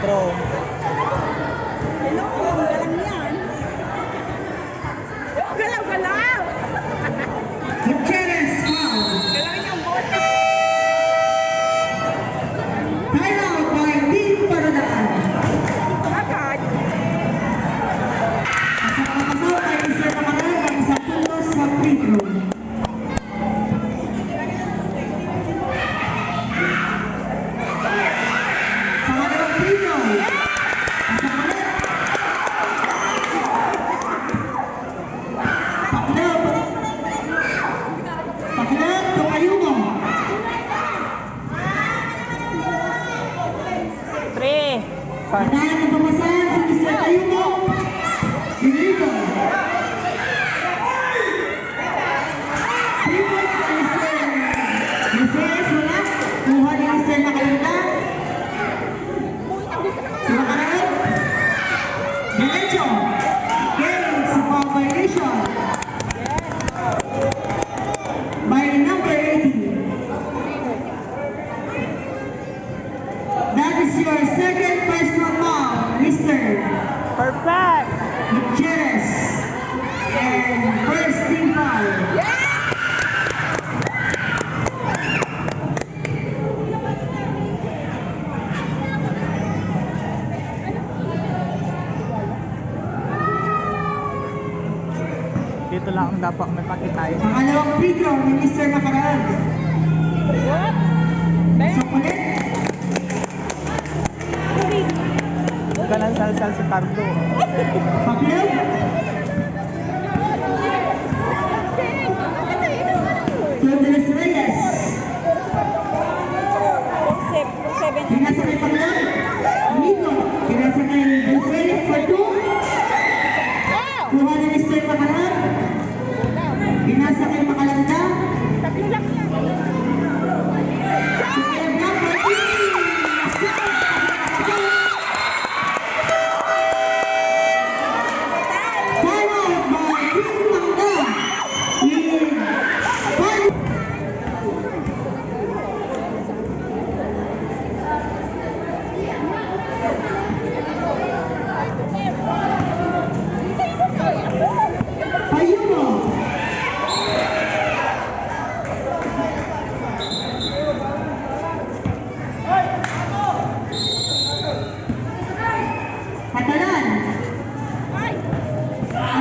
Quatro. Hello, galang yan. Galaw-galaw. Gutierrez, foul. Galang yung bote. Time out by Team Paradaan. Agad. Sa pagkakasaw ay isa na karoon ng isang puntos sa free throw. Panahan ang pamasahan sa Mr. Tayumo. Deliver. People sa Mr. Mrs. wala. Kuha ni Mr. Nakalanda. Si Makaraan. Diretso. Game sa foul violation. By number 80. That is your second personal foul, Mr. Perfect! Gutierrez. And first team foul. Dito lang ang dapat may pakitayo. Pangalawang free throw ni Mr. Nakaraan. Sa kulit. Galang salsal si Tardo. Paklaw. Jordan Reyes. Pinasa kay Paklaw. Nico. Pinasa kay Buffet for 2. Kuha ni Mr. Nakaraan. Pinasa kay Makalanda.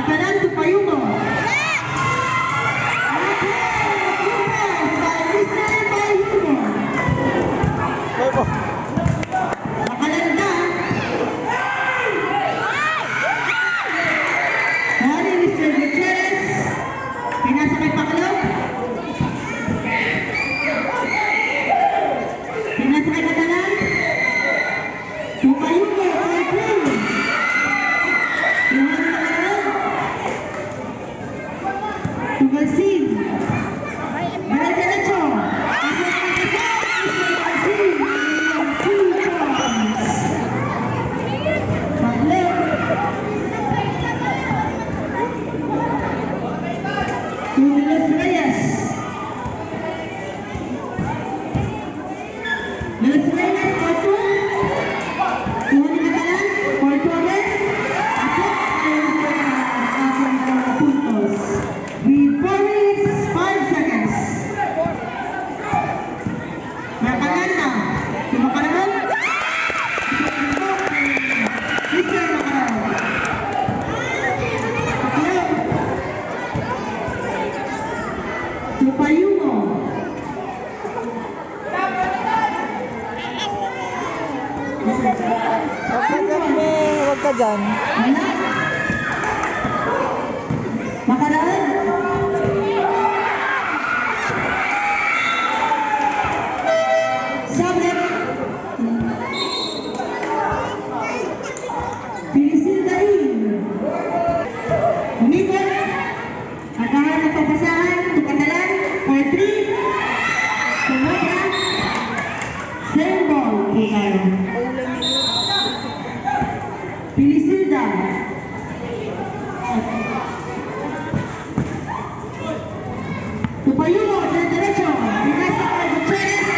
Atalan to Payumo. Makalanda. Hari Mr. Gutierrez. Pinasa kay Paklaw. Pinasa kay Atalan. To Payumo. Tugalsin. Diretso. Jordan Reyes. Reyes for 2. Kuha ni Catalan for Torres. Asok ay puntos. With 5 seconds. Makalanda. Makalanda. Huwag ka dyan, me. Huwag ka dyan. Wala. Makaraan. Sabit. Pilisindain. Umikot. Agahan ng papasahan. Tukatalan. For 3. Sumobra. Same ball. Ikaw. Pilisilda. Tupayo, derecho. Pinasa kay Gutierrez.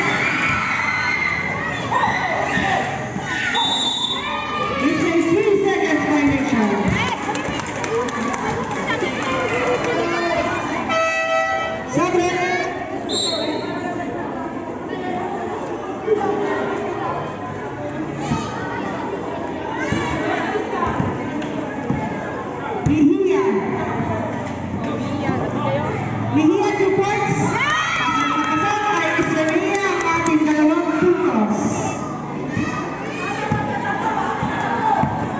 It's a 3 seconds violation. Sabre. Mejia. Mejia supports. Nakasama kay Israel ang ating 2 puntos.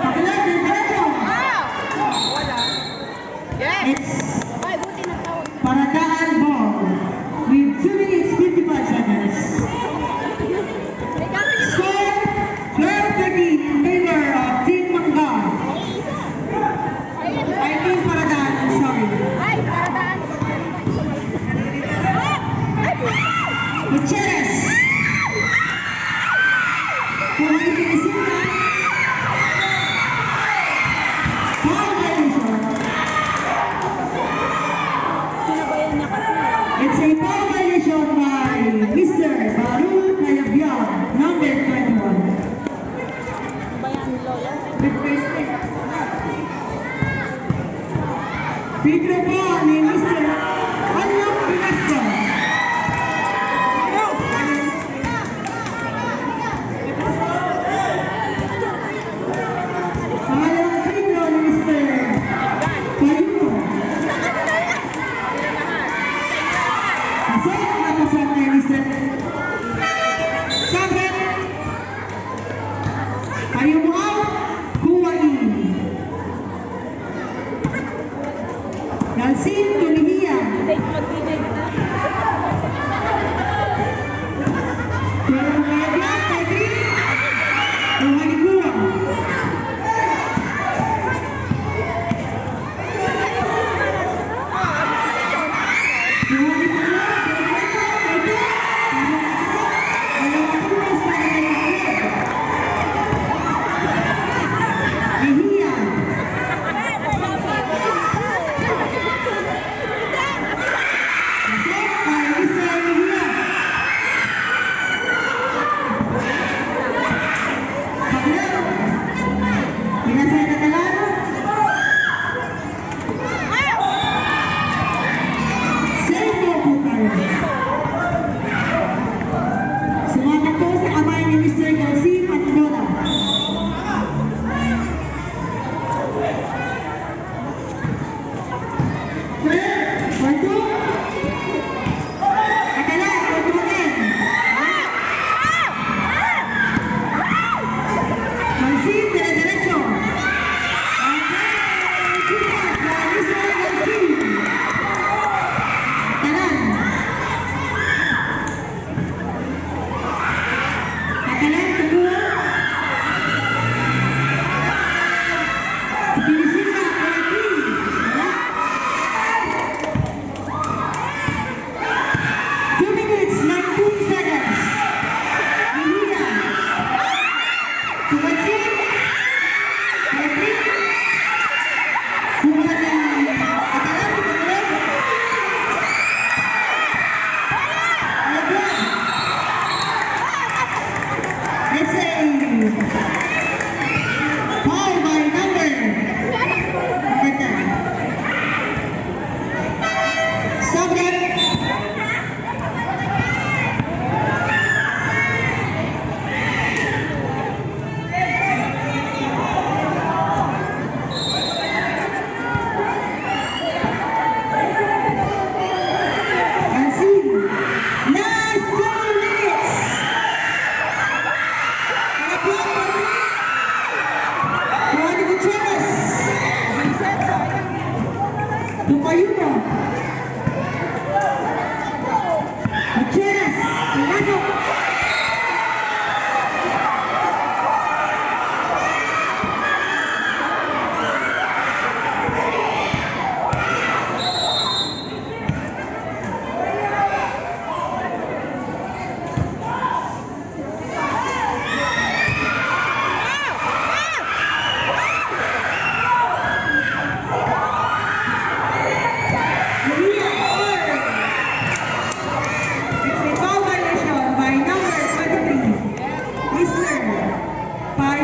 Pakilag ng derecho. It's Paradaan ball with 2 minutes 55 seconds. Score 12-13 in favor of Team Mangga. I mean Paradaan, I'm sorry. Gutierrez. Pumay Pilisilda. Foul violation. It's a foul violation by Mr. Barul Kayabyab, number 21. Free throw ball ni Mr. Anyang Pinasco.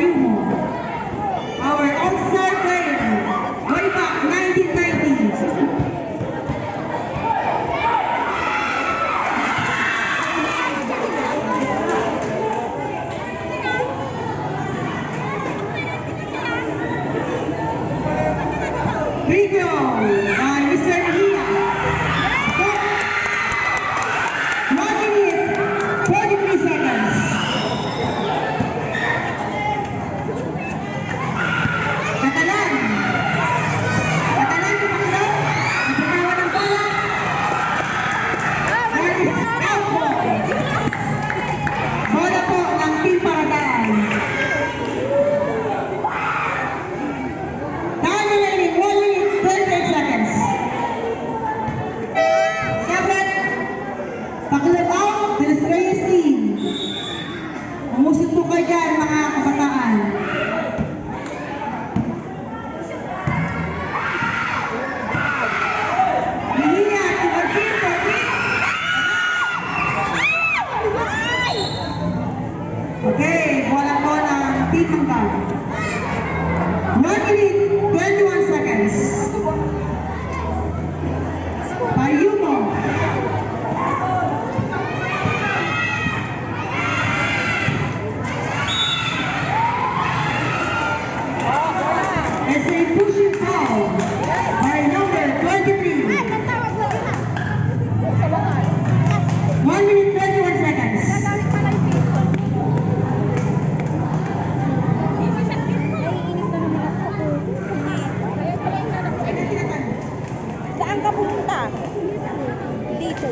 Payumo. Our all-star player, way back 1990. Free throw by Mr. Mejia. 1 minute, 43 seconds. Catalan. Catalan, tumaklo. Nagpatawa ng bola. Out ball. Bola po ng Team Parataan. Time remaining 1 minute, 28 seconds. Seven. Pakilap out, Los Reyes team. Umusip po kayo dyan, mga kabataan. Mejia, tumakit, tumakit. Okay, bola po ng Team Manggaw. 1 minute, 21 seconds. Payumo. It's a pushing foul by number 23. 1 minute, 21 seconds. Saan ka pumunta? Dito.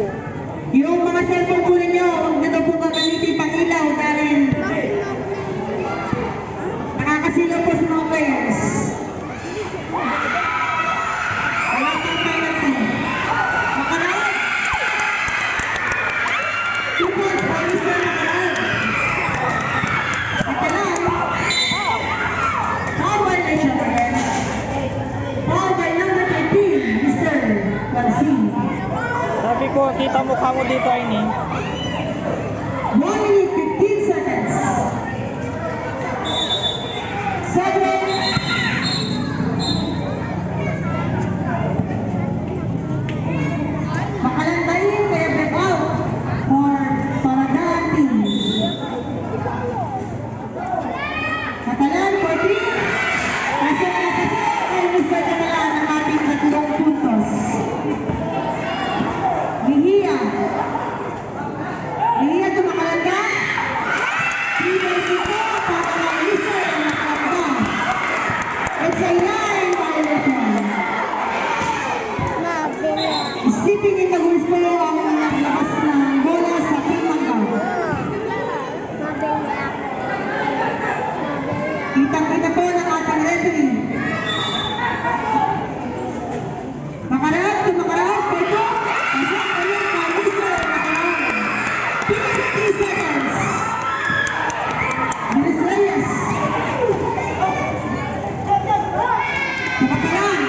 Yung mga cellphone po ninyo, huwag na daw po gagamitin pang ilaw dahil nakakasilaw po sa mga players. Wala pang penalty. Makaraot. 2 points for Mr. Makaraot. Catalan. Foul violation again. Foul by number 13, Mr. Garcia. Sabi ko, kita mukha mo dito, Aini. 1 minute, 15 seconds. 7. Makalantayin kaya break out for Paragaan team. Catalan, 14. Pasok na pasok kay Mr. Catalan ang ating 3 puntos. Mejia. Mejia, tumakalan ka? 3 by 2 para lang Mr. Nakakaba. It's a line violation. Stepping in the goals po ang naglabas ng bola sa Team Manggaw. Kitang-kita po ng ating referee. Makaraat, tumakarat, pwede. Pasok ulit kay Mr. Nakakalan. 50 seconds. Los Reyes. Tumakalan.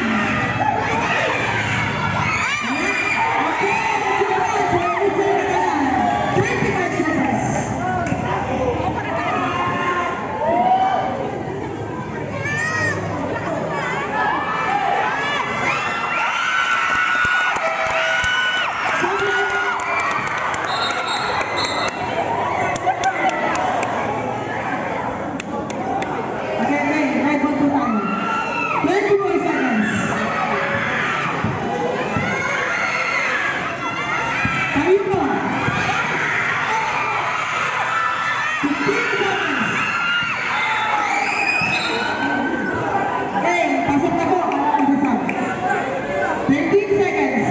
Okay, tumakalan for Mr. Nakakalan. 25 seconds. Okay, right one to time. 24 seconds. Payumo. 15 seconds. Okay, pasok na po. Pasok. 13 seconds.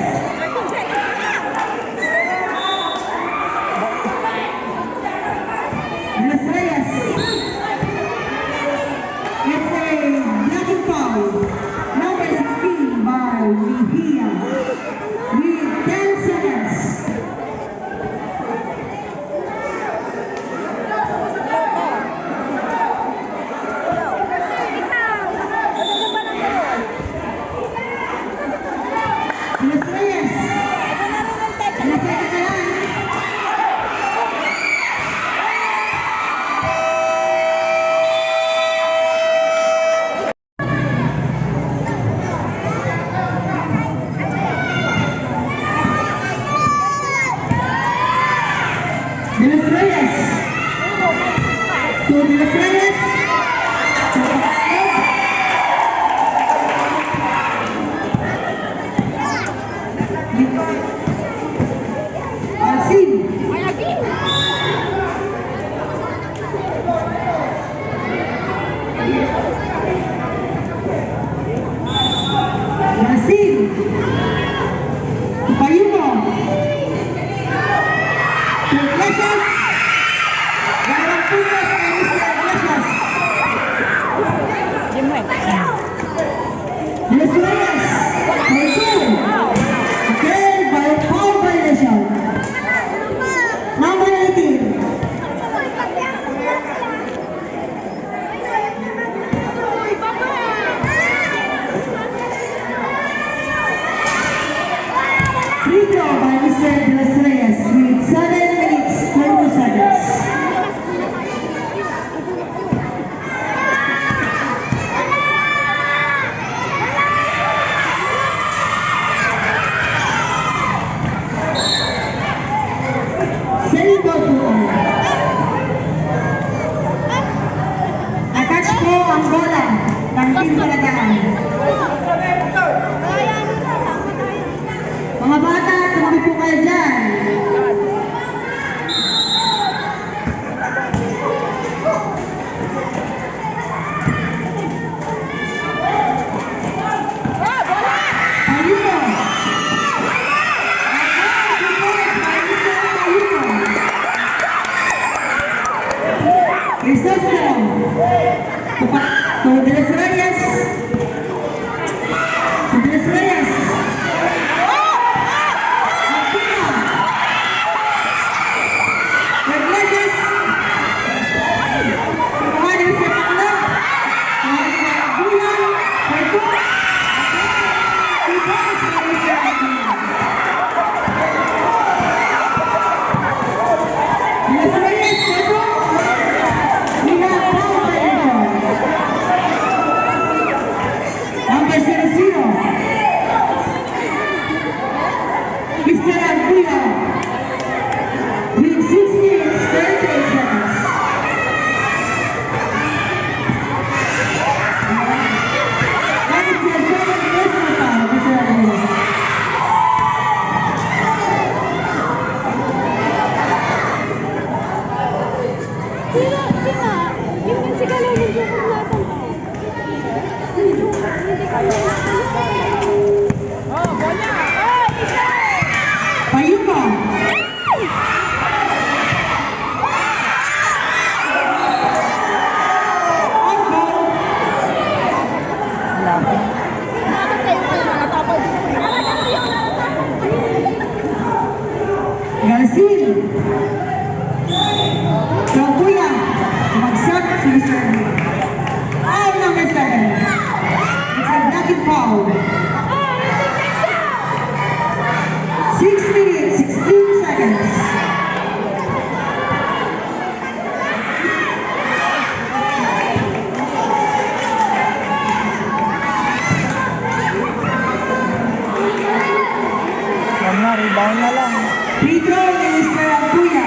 Los Reyes. It's a blocking foul. Number 16 by Mejia. With 10 seconds. Los Reyes. Los Catalan. to the Reyes. To Alcin. Alcin. Payuno. Iglesias. Dalawang puntos kay Mr. Iglesias. Luis Reyes. Alcin. Okay, by foul violation. Number 18. Free throw by Mr. Luis Reyes with 7 minutes 22 seconds. Save ball po. Attach po ang bola ng Team Palataan. Mga bata, tumabi po kayo dyan. Ayuno. Crisóstomo. To de los Reyes. To de los Reyes. Iglesias. Kemarin sepak bola. Kemarin bola. Itu. Number 00. Mr. Anguilla with 6 minutes 38 seconds. That is your second personal foul, Mr. Anguilla. Payuno. Alcin. Kabuya. Magsak si Mr. Anguilla. Foul number 7. It's a blocking foul. 6 minutes 16 seconds. Rebound na lang. Free throw ni Mr. Anguilla.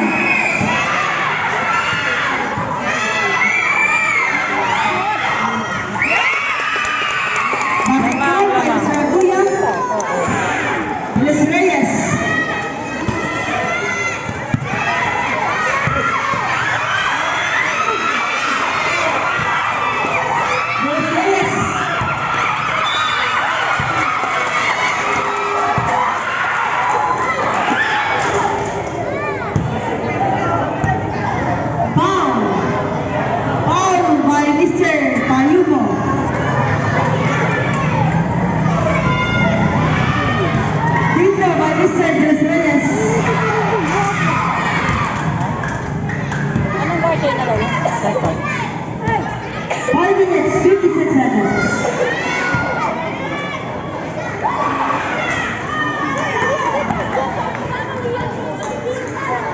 Basket ball by Mr. Anguilla. Luis Reyes. Luis Reyes. Foul. Foul by Mr. Payuno. Free throw by Mr. Luis Reyes. Anong birthday na lang? Second. 5 minutes 56 seconds.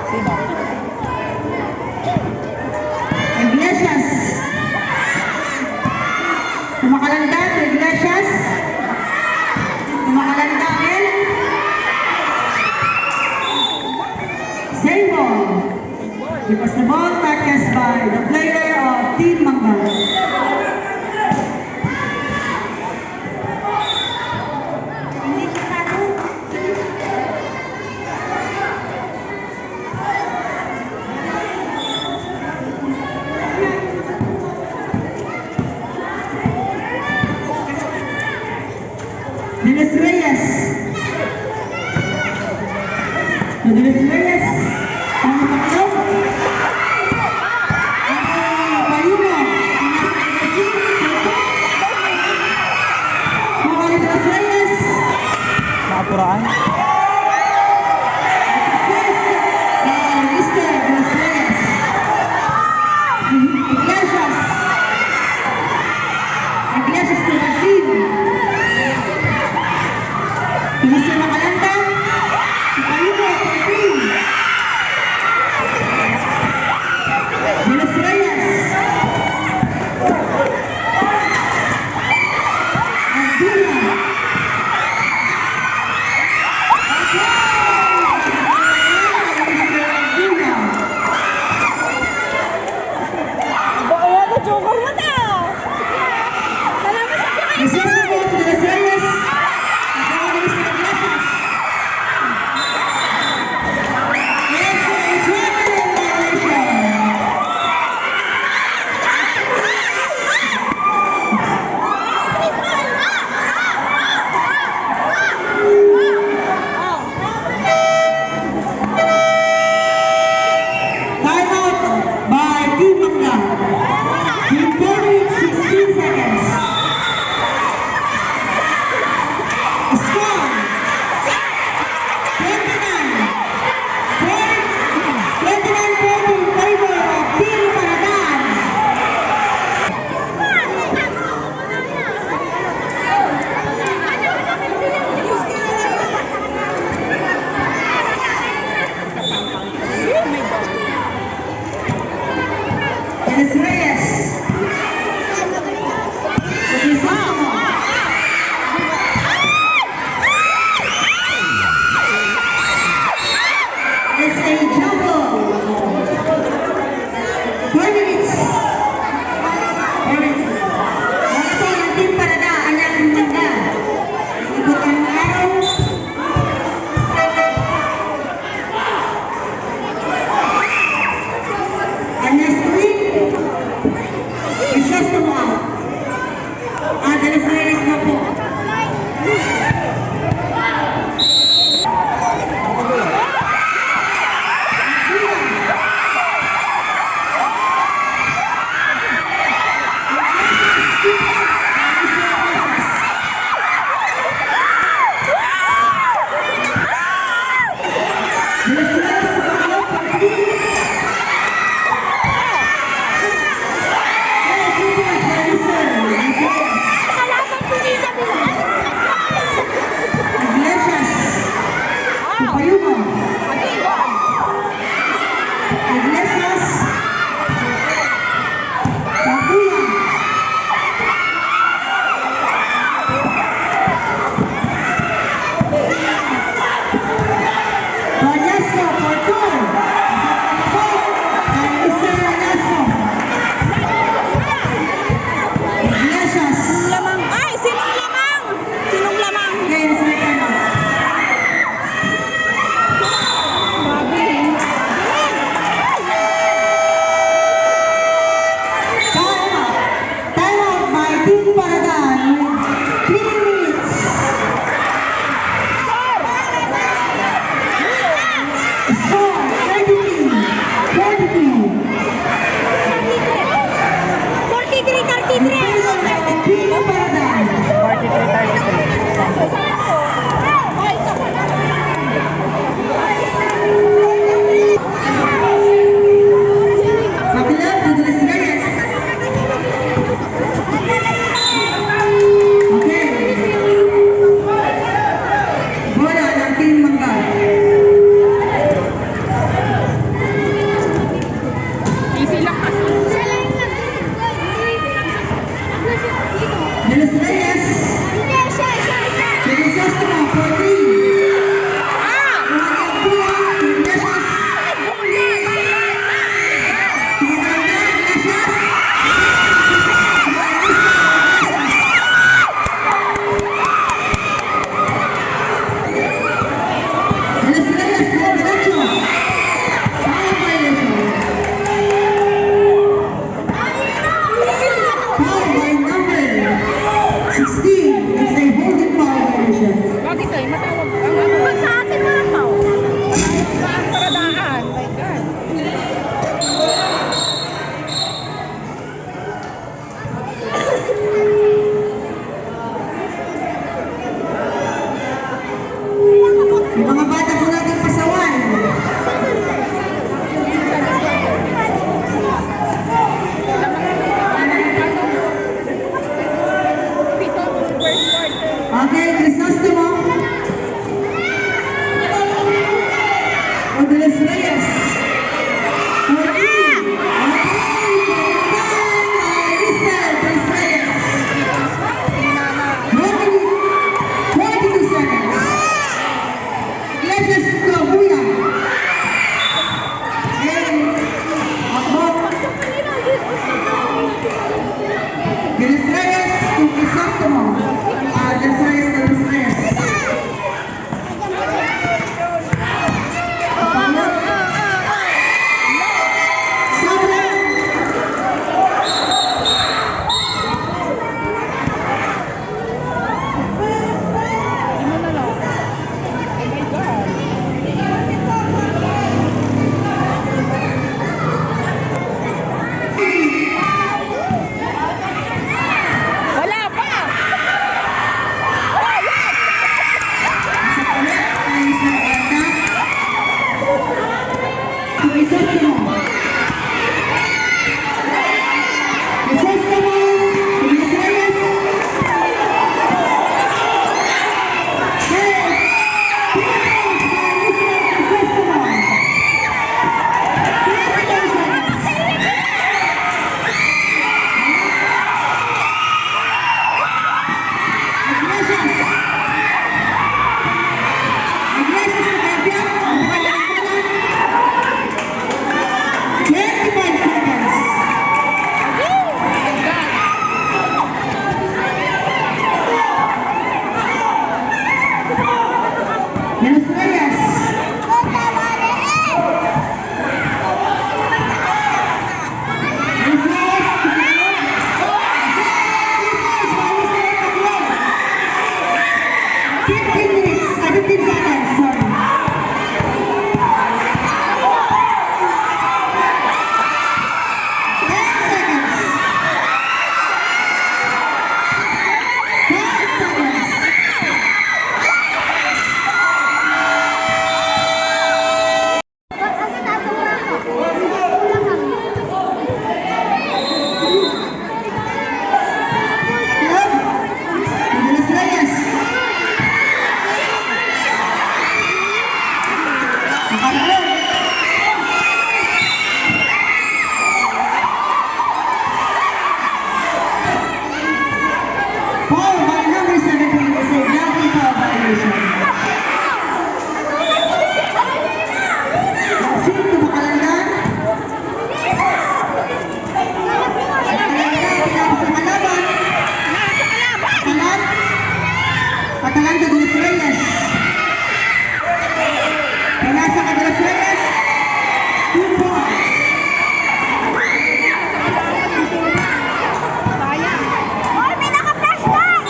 Sino? Iglesias. Kumakalandan, Iglesias. Kumakalandan. Same ball. Because the ball touches by the player Iglesias. Iglesias to Brazil. Tumusya na kalanta. Si Payugo, 13. De los Reyes. Antuna. Bawa na joker mo na. Salamat sa pagkain. Resiste po to De los Reyes. Kasama de los Iglesias. Yes, it's traveling violation. Time out by Team Mangga. Team 16 seconds. Score 29 in favor of Team Paradan. De los Reyes. It's a jumble. 4 minutes. 4 minutes. Ito yung Team Parada, Alang Mangga. Ikot ang araw. And next week, it's just a while. De los Reyes na po. Iglesias. Payugo. Iglesias. Antuna. Banyasco, Quatro. And Mr. Banyasco. Iglesias. Lamang. Ay, sinong lamang? Sinong lamang? Okay, Mr. Ricardo. Time out by Team Paradan with 3 minutes. Score 33. 42. 43-33. Team Paradan. 43-33. Pakilang to De los Reyes. Okay. Bola ng Team Mangga. Easy lang kasi. De los Reyes. Yes, yes, yes, yes. violation. Langsing to Bakalandan. Bakalandan, pinapos ang kalaban. Atalanta de los Reyes. Pinasa ka de los Reyes. 2 points. Sayang. Oy, may naka-flashback!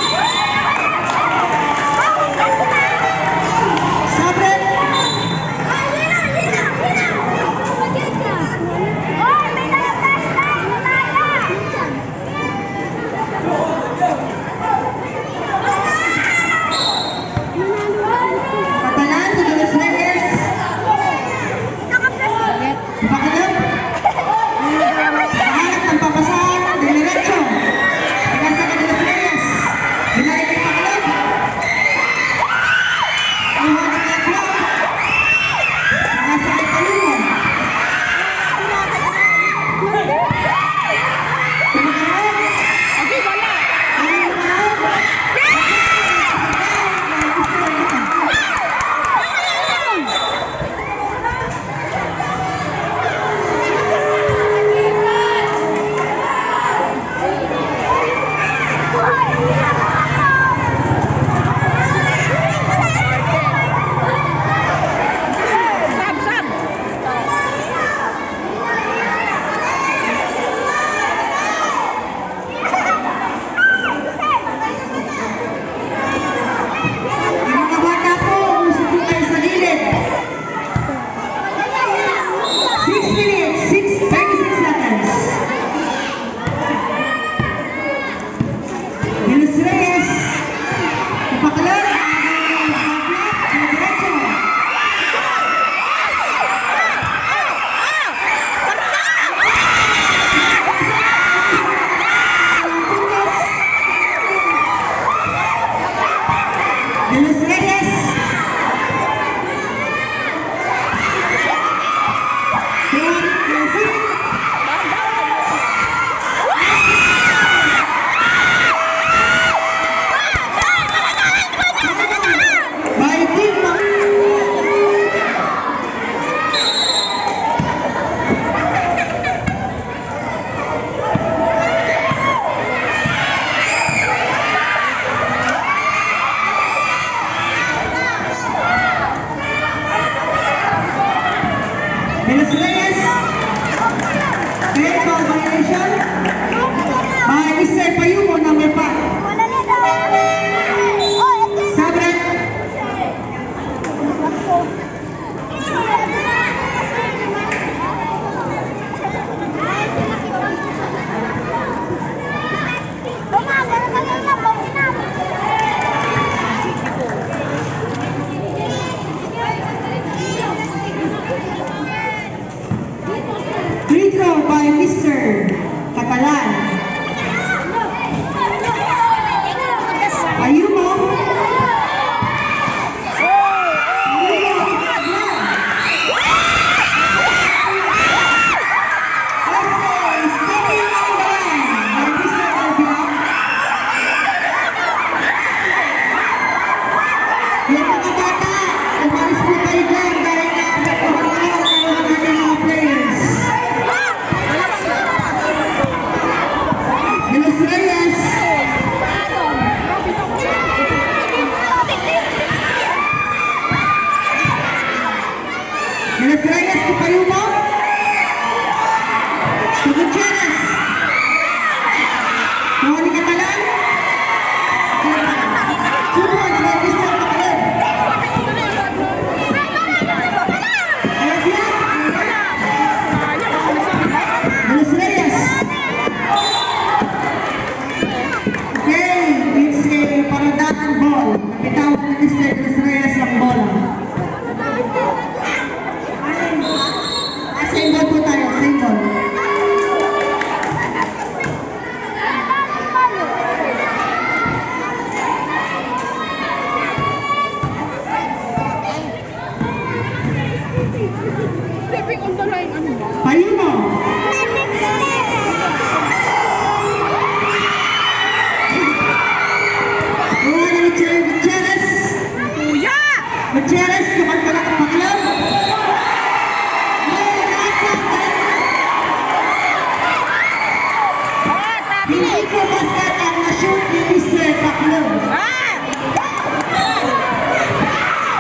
Hindi po basket ang na-shoot ni Mr. Paclo. Ah!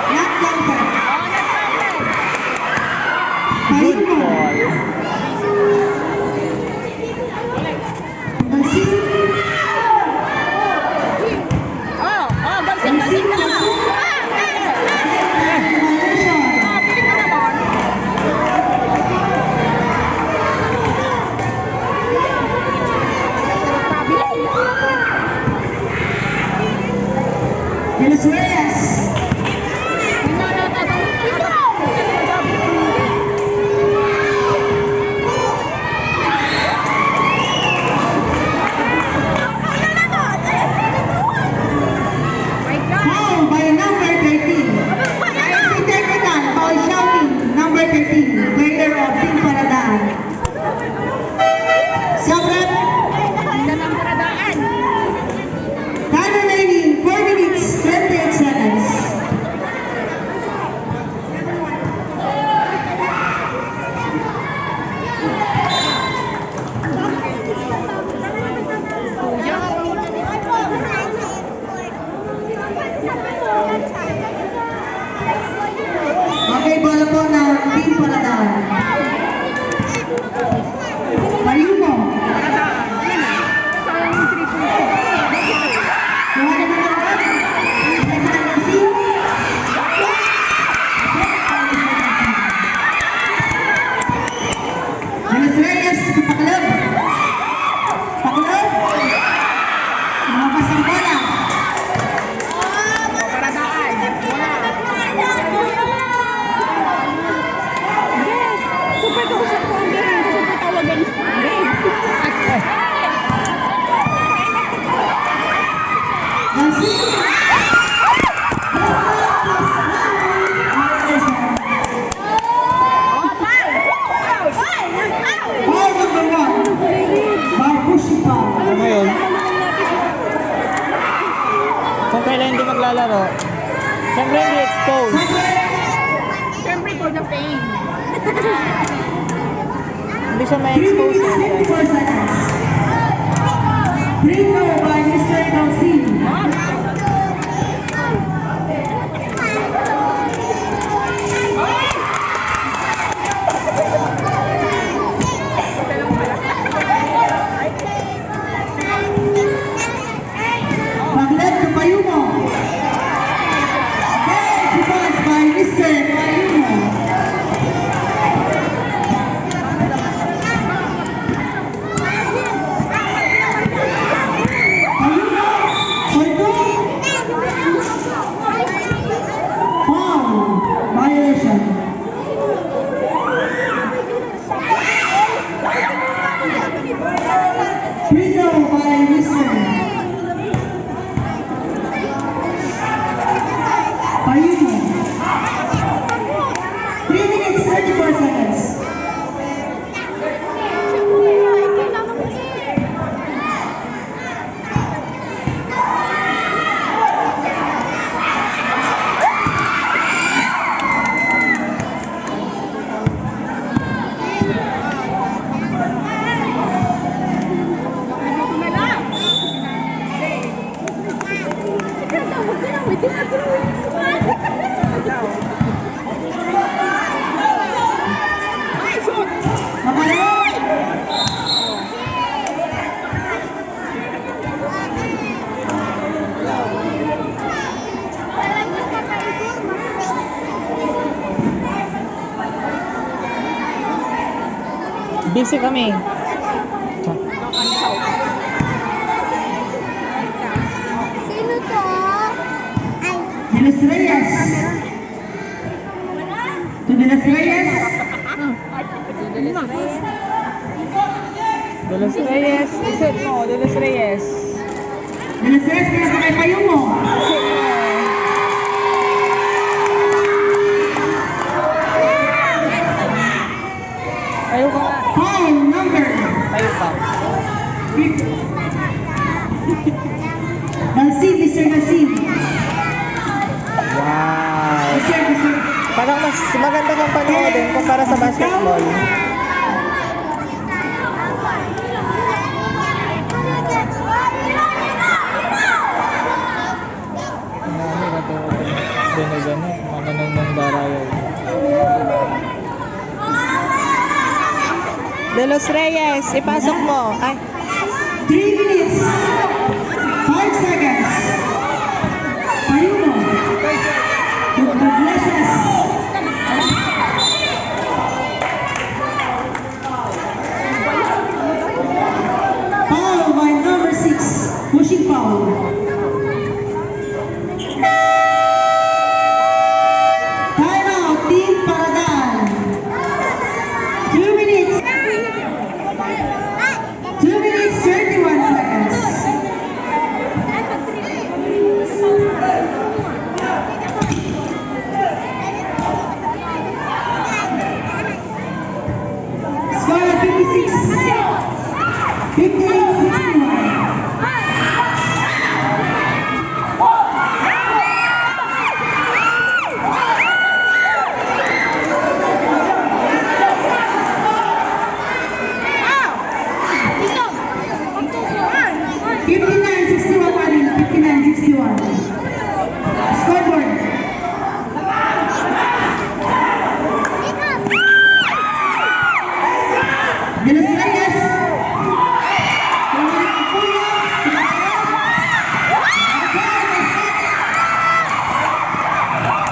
Not counted. Oh, nag-counted. Good Payumo. call. Balsin. Oh, balsin ka na. Violation. Piling ka naman. De los Reyes. Foul by number 13. IC technical, foul shouting, number 13, player of Team Paradaan. Subret, time remaining 4 minutes, 28 seconds. Okay, bola po ng Team Paradaan. Payumo. Kuha na ba naman? Technical MC. De los Reyes, Paclo. Paclo. Lumabas ang bola. Super kausap ko ang game. Super tawagan game. Balsin. Ball number 1. Barbushi foul. Ano mo yun? Kung kailan hindi maglalaro, siyempre hindi expose. Siyempre ko na pain. Hindi siya 3 ma-expose. minutes, 54 seconds. Free throw by Mr. Calcin. Paglag to Payumo. Big pass by Mr. Payumo. Payumo. Payumo. Foul. Violation. Free throw by Mr. Payumo. 3 minutes, 34 seconds. Busy kami. Sino to? Ay. De los Reyes. To De los Reyes. De los Reyes. Isip mo, De los Reyes. De los Reyes, kaya sa kay Payumo. Tayo ka nga. Foul number. Tayo ka. Galsin, Mr. Galsin. Wow. Mr. Parang mas maganda kang panoodin kumpara sa basketball. Los Reyes, ipasok mo. Ay. 3 minutes. 5 seconds. Payuno. Congratulations. Foul by number 6. Pushing foul. Timeout, Team Paradaan. 2 minutes. 2 minutes, 31 seconds. Score at 56. 58-61. Scoreboard. De los Reyes.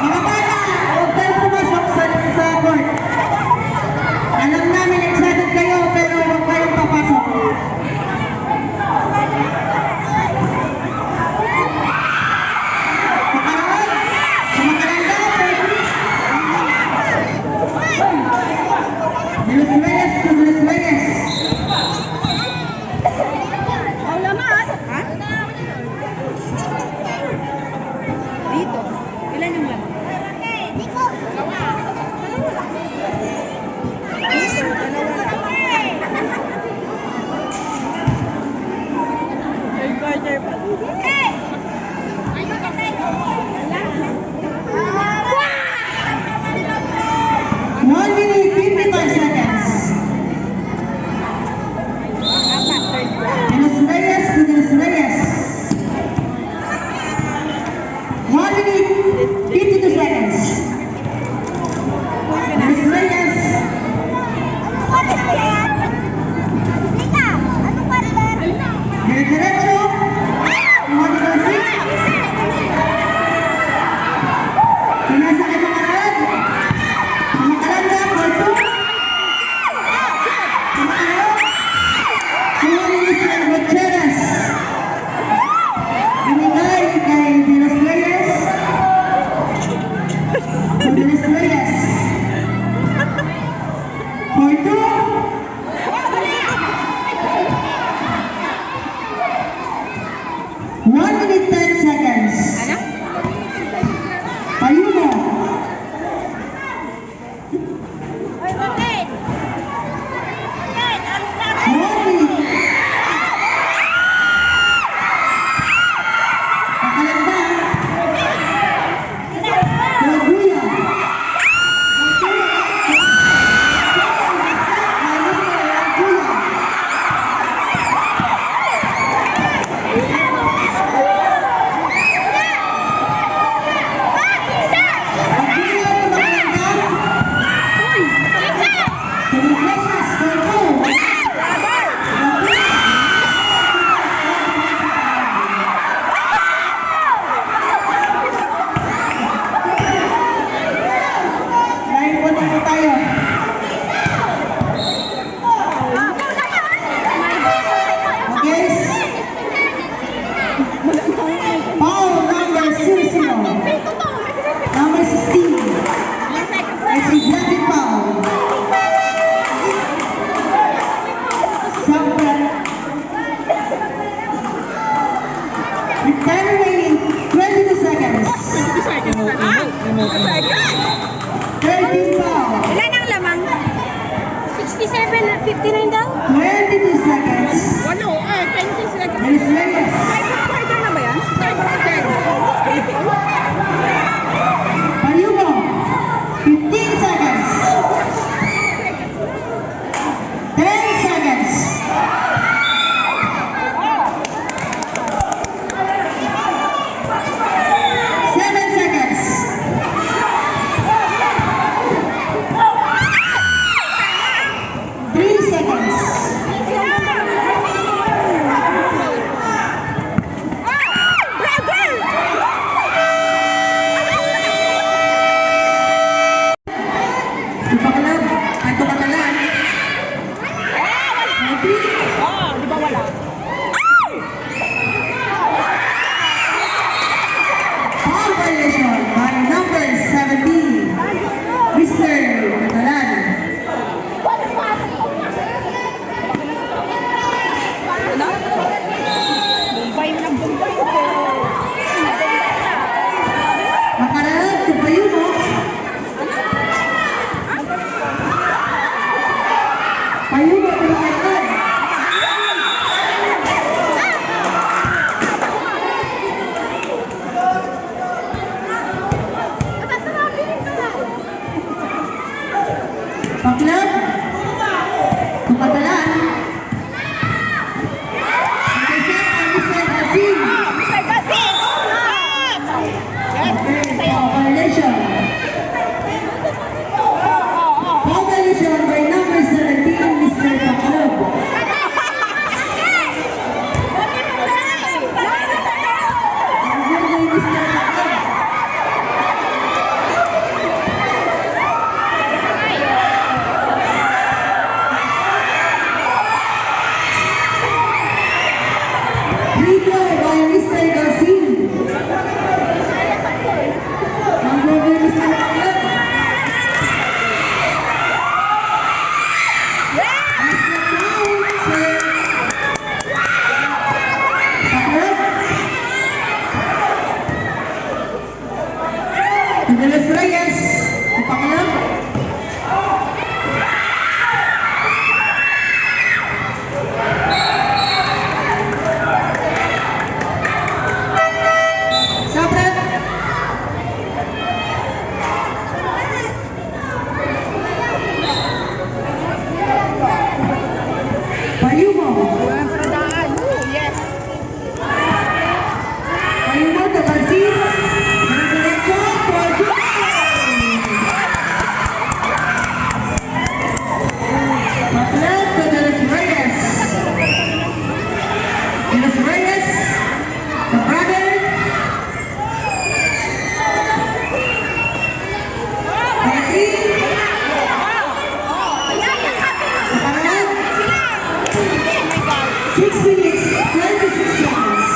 Mga bata, huwag tayo pumasok sa court. Alam namin excited kayo pero huwag kayong papasok. De los Reyes to de los Reyes. Ang laman. Ha? Dito. Ilan yung laman? Dito. One minute, 55 seconds. De los Reyes to de los Reyes. 1 minute, 52 seconds. De los Reyes. Derecho. Pinasakit ang arad. Kumakalanda, Quatro. Kumakalanda. Sumalis ang Gutierrez. Binigay kay De los Reyes. To De los Reyes. Quatro. 1 minute 10 seconds. Payuno. Ilan ang lamang? 67 at 59 daw? 22 seconds. Walo, 20 seconds. Miss Reyes. Quarter na ba yan? Quarter. Payuno. 15 seconds. 10 seconds. 7 seconds. 3 seconds. Ano? Bombay ng Bombay. Makaraan, tupayo mo. Payo mo, tumakan. Paklap. Tukatalan. Nagkasap ang Mr. Asim. Mr. Gasin! Okay, violation. Violation by number 17, Mr. Paklap. Again by Mr. Paklap. Free throw by Mr. Gasin. Number by Mr. Paklap. As the foul, sir. Paklap. Nicolas Reyes. Paklap. Sabret. Payumo. Yes. Payumo to Garcia. Diretso for goal. Paklap to Nicolas Reyes. Nicolas Reyes. The brother. Garcia. Paklap. 6 minutes, 26 seconds.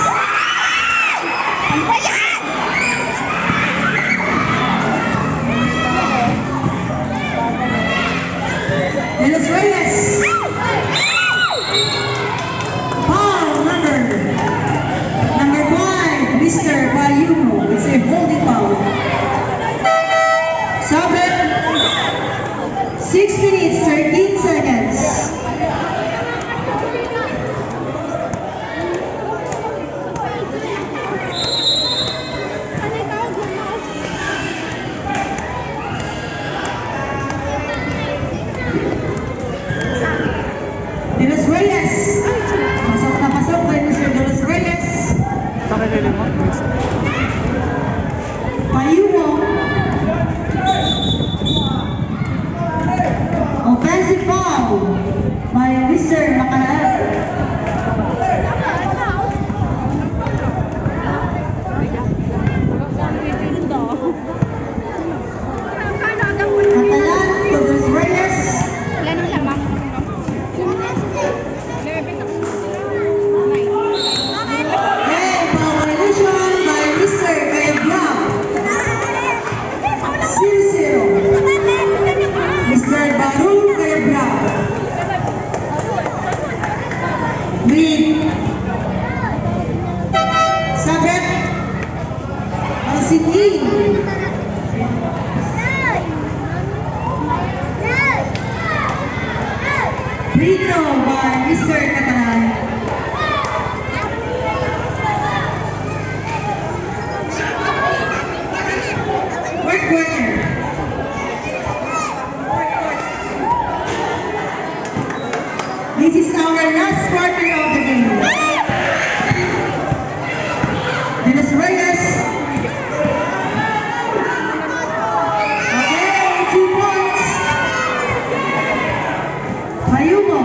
Ano ba yan? Nicolas Reyes. Foul number 5, Mr. Payumo. It's a holding foul. Sabret. 6 minutes, 13 seconds. Nicolas Reyes. Pasok na pasok by Mr. Nicolas Reyes. Pakilili mo. Payumo. Offensive foul by Mr. Macalaan. Catalan to Nicolas Reyes. Ilan ang lamang? And violation by Mr. Kayablaw. 0-0. Mr. Barul Kayablaw. With Sabret Alcinin. Free throw by Mr. Catalan. Fourth quarter. This is our last quarter of the game. Nicolas Reyes. Okay, 2 points. Payumo.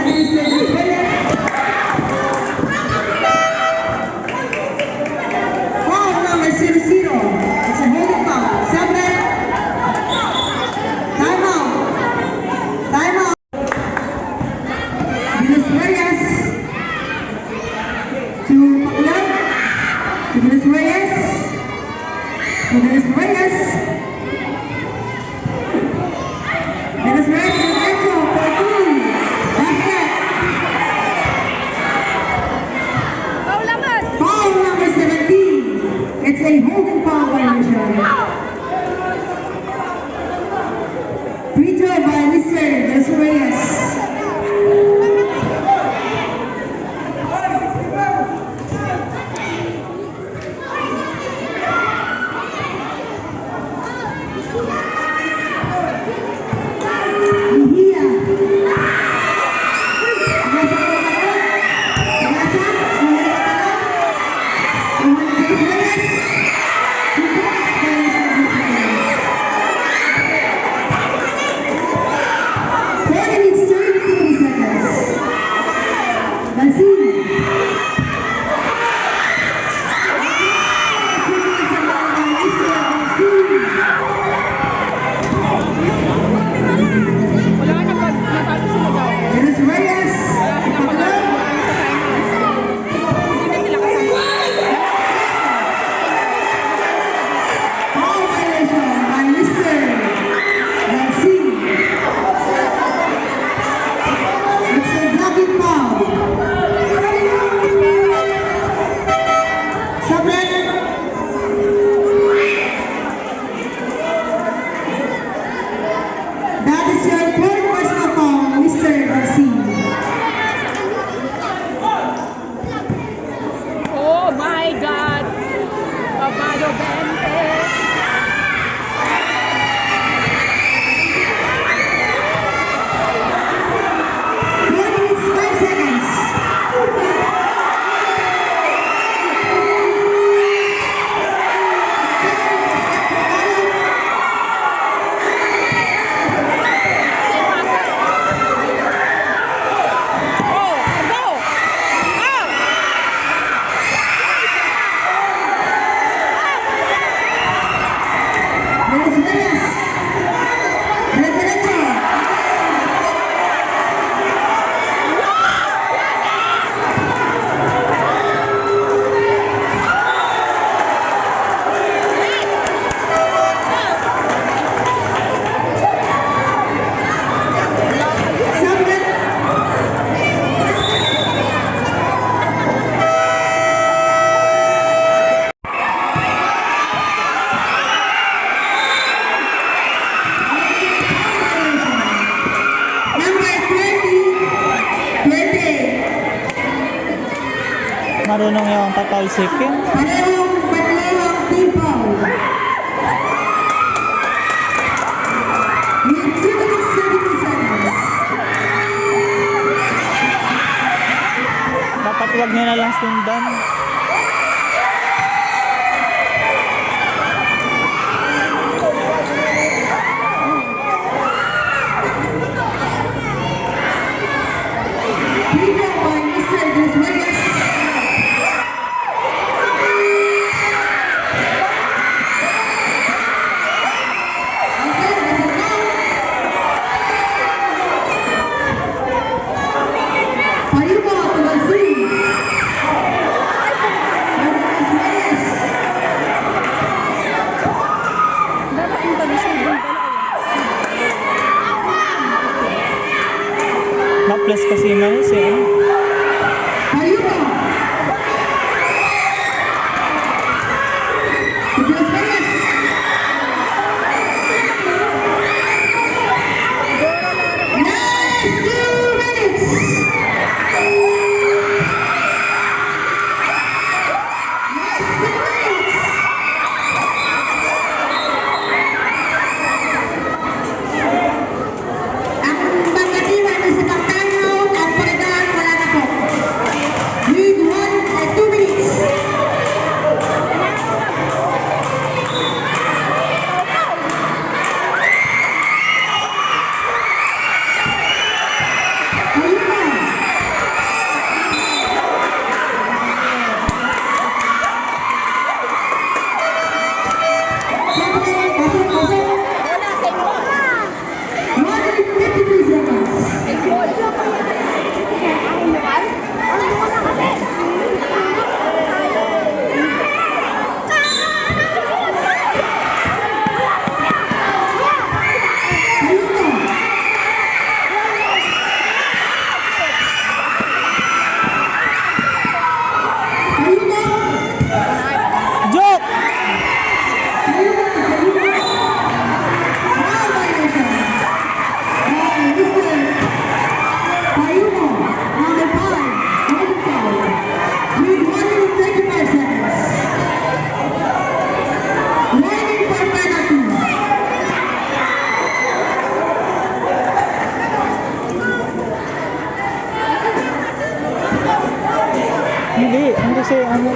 Mr. Reyes. Foul number 0-0. It's a holding foul. Subject. Time out. Time out. Venus Reyes. To Paclan. To Venus Reyes. To Venus Reyes. Venus Reyes to Quatro for 2. Basket. Foul naman. Foul number 17. It's a holding foul violation. Free throw by Mr. Venus Reyes. Mejia. Wala na pag natalo sila daw. Venus Reyes. Wala silang magagawa sa timeout. Hindi na sila kasama. Foul violation by Mr. Garcia. It's a blocking foul. Subject. That is your third personal foul, Mr. Garcia. Oh my God! Pabado Bente! Minutes, 5 seconds. Oh! Go! Oh! Venus Reyes. Diretso. Subject. Number 20. Marunong yung tatalsikin. Parehong team foul. We have 2 minutes, 17 seconds. Dapat wag niya na lang sundan. Free throw by Mr. Venus Reyes. Okay, that's it now. Payuba to Garcia. Venus Reyes. Dapat yung tradition din pala yun. Na-plus kasi na yun siya. Payuba. To Venus Reyes. Last 2 minutes. Last 2 minutes. Ang mga team ay sa pagtanaw at pagdaan wala na po. kasi ano